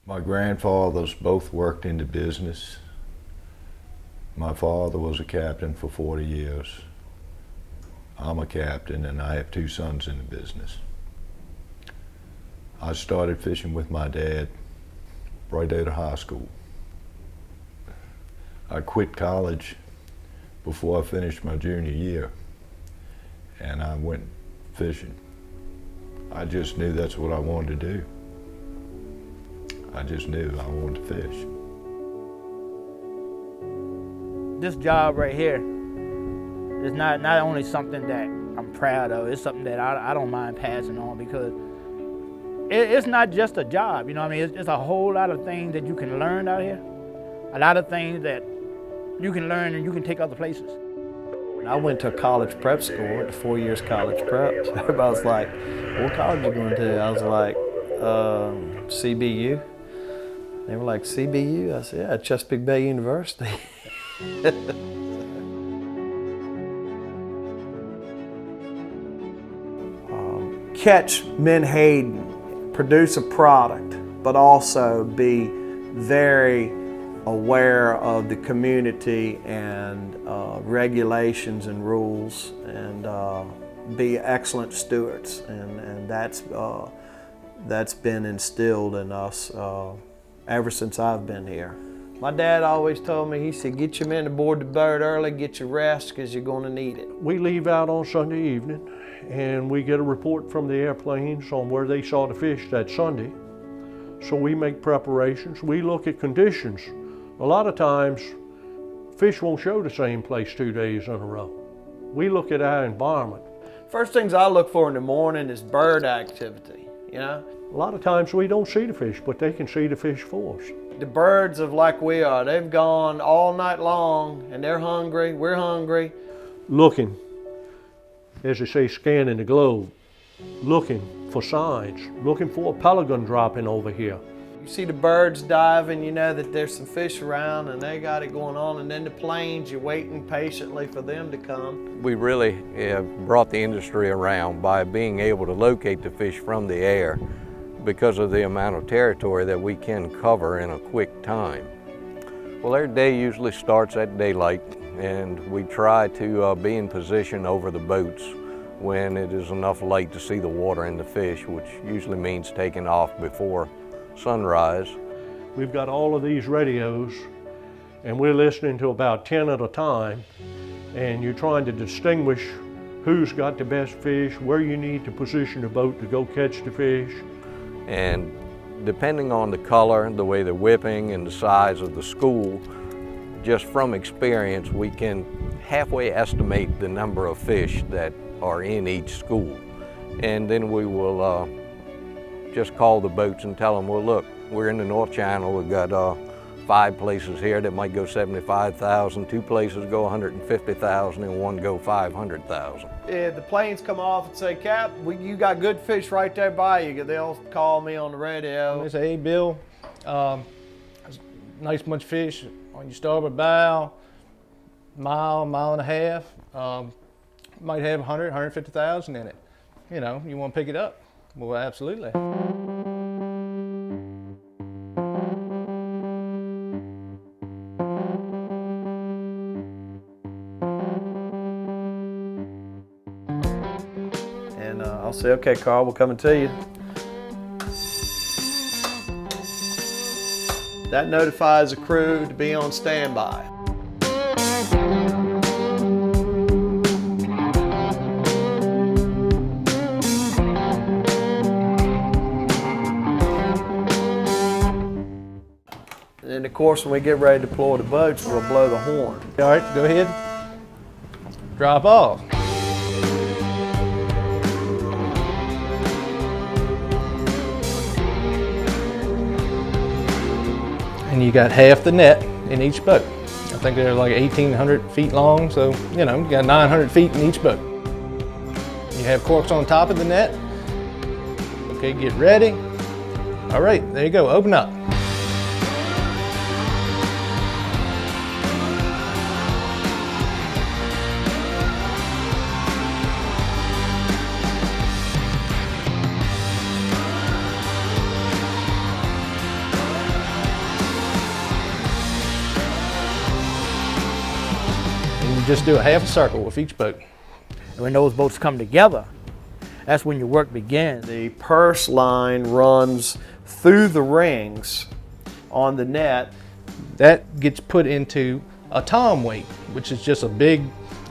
My grandfathers both worked in the business. My father was a captain for 40 years. I'm a captain and I have 2 sons in the business. I started fishing with my dad right out of high school. I quit college before I finished my junior year and I went fishing. I just knew that's what I wanted to do. I just knew I wanted to fish. This job right here is not only something that I'm proud of, it's something that I don't mind passing on, because it's not just a job, you know what I mean? It's a whole lot of things that you can learn out here. A lot of things that you can learn and you can take other places. I went to a college prep school, went to 4 years college prep. So everybody was like, what college are you going to? I was like, CBU. They were like, CBU? I said, yeah, Chesapeake Bay University. Catch Menhaden, produce a product, but also be very aware of the community and regulations and rules, and be excellent stewards, and that's been instilled in us ever since I've been here. My dad always told me, he said, get your men aboard the boat early, get your rest, because you're going to need it. We leave out on Sunday evening and we get a report from the airplanes on where they saw the fish that Sunday. So we make preparations, we look at conditions. A lot of times, fish won't show the same place 2 days in a row. We look at our environment. First things I look for in the morning is bird activity, you know? A lot of times we don't see the fish, but they can see the fish for us. The birds of like we are, they've gone all night long and they're hungry, we're hungry. Looking, as they say, scanning the globe, looking for signs, looking for a pelican dropping over here. You see the birds diving, you know that there's some fish around and they got it going on, and then the planes, you're waiting patiently for them to come. We really have brought the industry around by being able to locate the fish from the air because of the amount of territory that we can cover in a quick time. Well, their day usually starts at daylight, and we try to be in position over the boats when it is enough light to see the water and the fish, which usually means taking off before sunrise. We've got all of these radios and we're listening to about 10 at a time, and you're trying to distinguish who's got the best fish, where you need to position the boat to go catch the fish. And depending on the color, the way they're whipping, and the size of the school, just from experience, we can halfway estimate the number of fish that are in each school. And then we will just call the boats and tell them, well, look, we're in the North Channel, we've got 5 places here that might go 75,000, 2 places go 150,000, and 1 go 500,000. If the planes come off and say, Cap, you got good fish right there by you, they'll call me on the radio. They say, hey, Bill, nice bunch of fish on your starboard bow, mile and a half. Might have 100, 150,000 in it. You know, you want to pick it up? Well, absolutely. And I'll say, okay, Carl, we'll come and tell you. That notifies the crew to be on standby. And of course, when we get ready to deploy the boats, we'll blow the horn. All right, go ahead. Drop off. And you got half the net in each boat. I think they're like 1,800 feet long, so you know, you got 900 feet in each boat. You have corks on top of the net. Okay, get ready. All right, there you go, open up. just do a half a circle with each boat. And when those boats come together, that's when your work begins. The purse line runs through the rings on the net. That gets put into a tom weight, which is just a big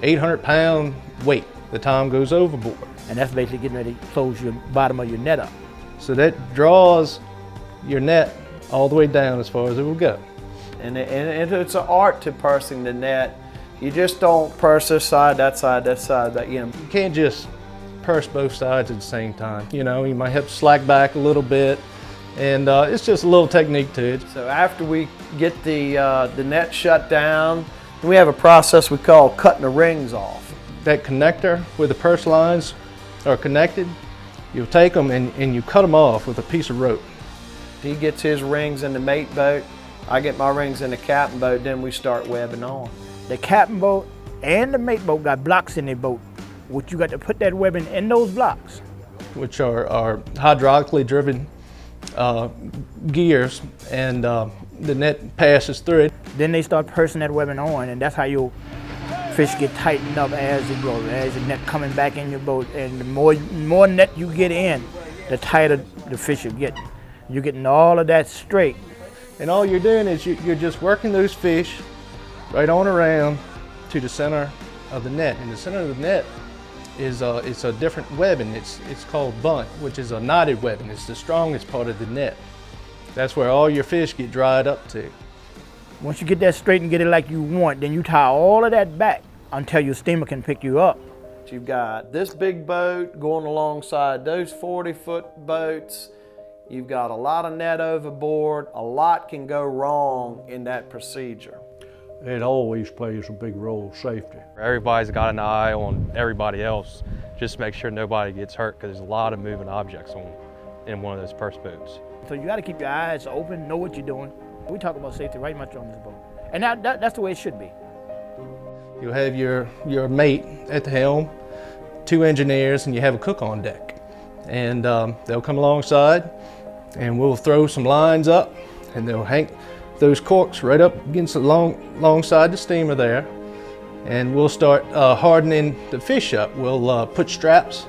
800-pound weight. The tom goes overboard. And that's basically getting ready to close your bottom of your net up. So that draws your net all the way down as far as it will go. And it's an art to pursing the net. You just don't purse this side, that side, that side. That, you know. You can't just purse both sides at the same time. You know, you might have to slack back a little bit, and it's just a little technique to it. So after we get the net shut down, we have a process we call cutting the rings off. That connector where the purse lines are connected, you'll take them and you cut them off with a piece of rope. He gets his rings in the mate boat, I get my rings in the captain boat, then we start webbing on. The captain boat and the mate boat got blocks in their boat, which you got to put that webbing in those blocks. Which are hydraulically driven gears, and the net passes through it. Then they start pursing that webbing on, and that's how your fish get tightened up as it goes, as the net coming back in your boat. And the more net you get in, the tighter the fish you get. You're getting all of that straight. And all you're doing is you're just working those fish right on around to the center of the net. And the center of the net is it's a different webbing. It's called bunt, which is a knotted webbing. It's the strongest part of the net. That's where all your fish get dried up to. Once you get that straight and get it like you want, then you tie all of that back until your steamer can pick you up. You've got this big boat going alongside those 40-foot boats. You've got a lot of net overboard. A lot can go wrong in that procedure. It always plays a big role, safety. Everybody's got an eye on everybody else, just to make sure nobody gets hurt, because there's a lot of moving objects in one of those purse boats. So you got to keep your eyes open, know what you're doing. We talk about safety right much on this boat. And that's the way it should be. You'll have your mate at the helm, 2 engineers, and you have a cook on deck. And they'll come alongside, and we'll throw some lines up, and they'll hang those corks right up against alongside the steamer there, and we'll start hardening the fish up. We'll put straps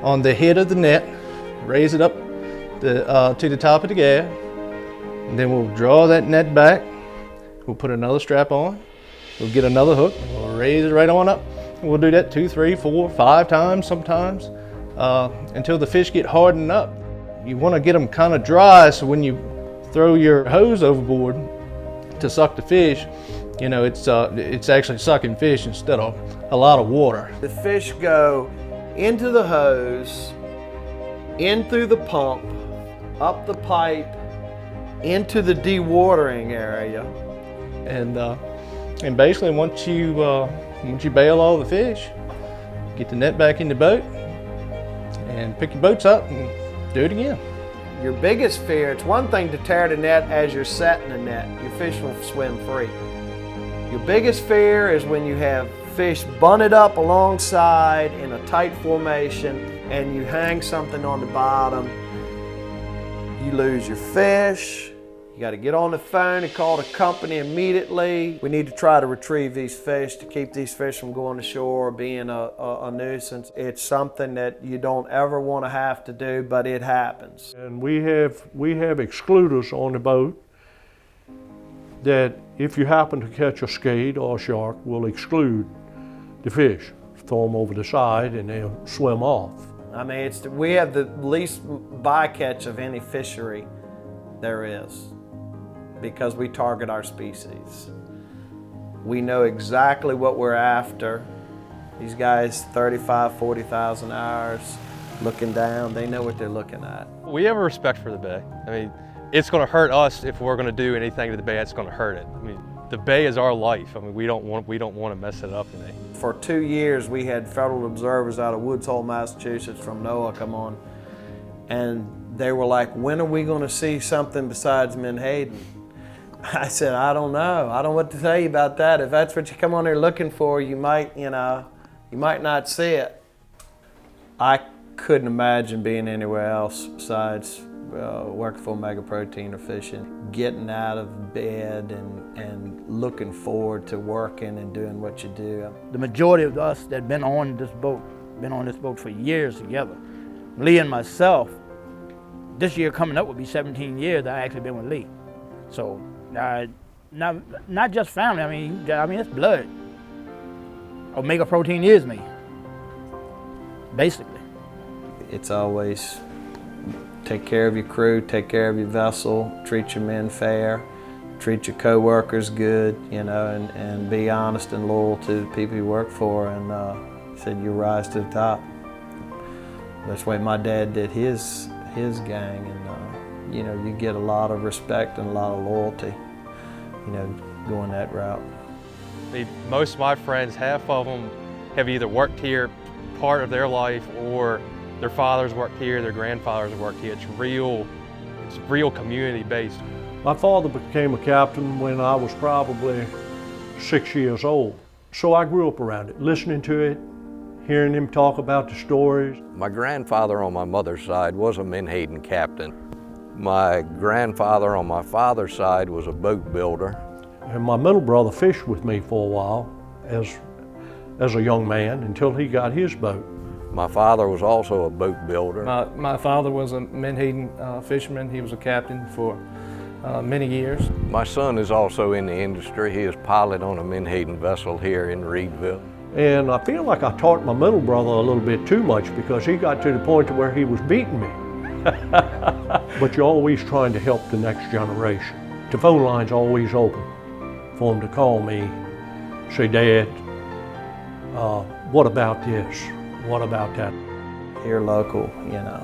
on the head of the net, raise it up to the top of the gab, and then we'll draw that net back. We'll put another strap on. We'll get another hook. We'll raise it right on up. And we'll do that 2, 3, 4, 5 times sometimes until the fish get hardened up. You want to get them kind of dry, so when you throw your hose overboard to suck the fish, you know, it's actually sucking fish instead of a lot of water. The fish go into the hose, in through the pump, up the pipe, into the dewatering area. And basically once you bail all the fish, get the net back in the boat and pick your boats up and do it again. Your biggest fear, it's one thing to tear the net as you're setting the net. Your fish will swim free. Your biggest fear is when you have fish bunted up alongside in a tight formation and you hang something on the bottom. You lose your fish. You got to get on the phone and call the company immediately. We need to try to retrieve these fish to keep these fish from going ashore or being a nuisance. It's something that you don't ever want to have to do, but it happens. And we have excluders on the boat that if you happen to catch a skate or a shark, will exclude the fish, throw them over the side and they'll swim off. I mean, we have the least bycatch of any fishery there is, because we target our species. We know exactly what we're after. These guys, 35, 40,000 hours, looking down, they know what they're looking at. We have a respect for the bay. I mean, it's going to hurt us if we're going to do anything to the bay. It's going to hurt it. I mean, the bay is our life. I mean, we don't want to mess it up any. For 2 years, we had federal observers out of Woods Hole, Massachusetts, from NOAA come on, and they were like, when are we going to see something besides Menhaden? I said, I don't know. I don't know what to tell you about that. If that's what you come on here looking for, you might not see it. I couldn't imagine being anywhere else besides working for Mega Protein or fishing, getting out of bed and looking forward to working and doing what you do. The majority of us that been on this boat for years together. Lee and myself, this year coming up will be 17 years that I actually been with Lee. So, not just family, I mean it's blood. Omega Protein is me, basically. It's always take care of your crew, take care of your vessel, treat your men fair, treat your co-workers good, you know, and be honest and loyal to the people you work for, and said you rise to the top. That's the way my dad did his gang, and you know, you get a lot of respect and a lot of loyalty, you know, going that route. Most of my friends, half of them have either worked here part of their life, or their fathers worked here, their grandfathers worked here. It's real community based. My father became a captain when I was probably 6 years old. So I grew up around it, listening to it, hearing him talk about the stories. My grandfather on my mother's side was a Menhaden captain. My grandfather on my father's side was a boat builder. And my middle brother fished with me for a while as a young man until he got his boat. My father was also a boat builder. My father was a Menhaden fisherman. He was a captain for many years. My son is also in the industry. He is pilot on a Menhaden vessel here in Reedville. And I feel like I taught my middle brother a little bit too much because he got to the point to where he was beating me. But you're always trying to help the next generation. The phone line's always open for them to call me, say, Dad, what about this? What about that? Here local, you know,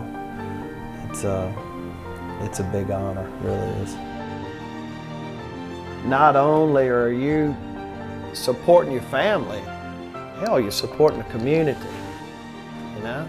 it's a big honor, really is. Not only are you supporting your family, hell, you're supporting the community, you know?